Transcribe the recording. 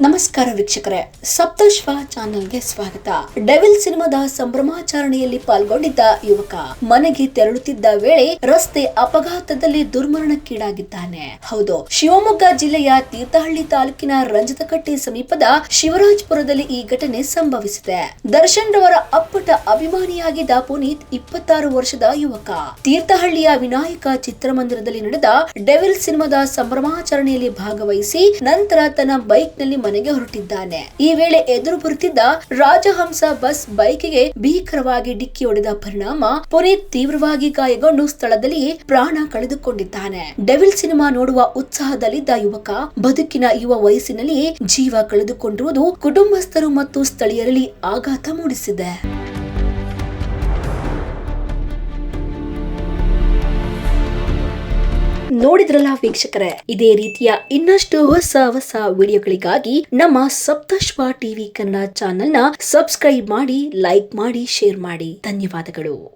ನಮಸ್ಕಾರ ವೀಕ್ಷಕರೇ, ಸಪ್ತಶ್ವ ಚಾನೆಲ್ಗೆ ಸ್ವಾಗತ. ಡೆವಿಲ್ ಸಿನಿಮಾದ ಸಂಭ್ರಮಾಚರಣೆಯಲ್ಲಿ ಪಾಲ್ಗೊಂಡಿದ್ದ ಯುವಕ ಮನೆಗೆ ತೆರಳುತ್ತಿದ್ದ ವೇಳೆ ರಸ್ತೆ ಅಪಘಾತದಲ್ಲಿ ದುರ್ಮರಣಕ್ಕೀಡಾಗಿದ್ದಾನೆ. ಹೌದು, ಶಿವಮೊಗ್ಗ ಜಿಲ್ಲೆಯ ತೀರ್ಥಹಳ್ಳಿ ತಾಲೂಕಿನ ರಂಜತಕಟ್ಟೆ ಸಮೀಪದ ಶಿವರಾಜಪುರದಲ್ಲಿ ಈ ಘಟನೆ ಸಂಭವಿಸಿದೆ. ದರ್ಶನ್ ರವರ ಅಪ್ಪಟ ಅಭಿಮಾನಿಯಾಗಿದ್ದ ಪುನೀತ್ 26 ವರ್ಷದ ಯುವಕ ತೀರ್ಥಹಳ್ಳಿಯ ವಿನಾಯಕ ಚಿತ್ರಮಂದಿರದಲ್ಲಿ ನಡೆದ ಡೆವಿಲ್ ಸಿನಿಮಾದ ಸಂಭ್ರಮಾಚರಣೆಯಲ್ಲಿ ಭಾಗವಹಿಸಿ ನಂತರ ತನ್ನ ಬೈಕ್ ನಲ್ಲಿ ಮನೆಗೆ ಹೊರಟಿದ್ದಾನೆ. ಈ ವೇಳೆ ಎದುರು ಬರುತ್ತಿದ್ದ ರಾಜಹಂಸ ಬಸ್ ಬೈಕಿಗೆ ಭೀಕರವಾಗಿ ಡಿಕ್ಕಿ ಹೊಡೆದ ಪರಿಣಾಮ ಪುನೀತ್ ತೀವ್ರವಾಗಿ ಗಾಯಗೊಂಡು ಸ್ಥಳದಲ್ಲಿಯೇ ಪ್ರಾಣ ಕಳೆದುಕೊಂಡಿದ್ದಾನೆ. ಡೆವಿಲ್ ಸಿನಿಮಾ ನೋಡುವ ಉತ್ಸಾಹದಲ್ಲಿದ್ದ ಯುವಕ ಬದುಕಿನ ಯುವ ವಯಸ್ಸಿನಲ್ಲಿಯೇ ಜೀವ ಕಳೆದುಕೊಂಡಿರುವುದು ಕುಟುಂಬಸ್ಥರು ಮತ್ತು ಸ್ಥಳೀಯರಲ್ಲಿ ಆಘಾತ ಮೂಡಿಸಿದೆ. ನೋಡಿದ್ರಲ್ಲ ವೀಕ್ಷಕರೇ, ಇದೇ ರೀತಿಯ ಇನ್ನಷ್ಟು ಹೊಸ ವಿಡಿಯೋಗಳಿಗಾಗಿ ನಮ್ಮ ಸಪ್ತಶ್ವ ಟಿವಿ ಕನ್ನಡ ಚಾನೆಲ್ನ ಸಬ್ಸ್ಕ್ರೈಬ್ ಮಾಡಿ, ಲೈಕ್ ಮಾಡಿ, ಶೇರ್ ಮಾಡಿ. ಧನ್ಯವಾದಗಳು.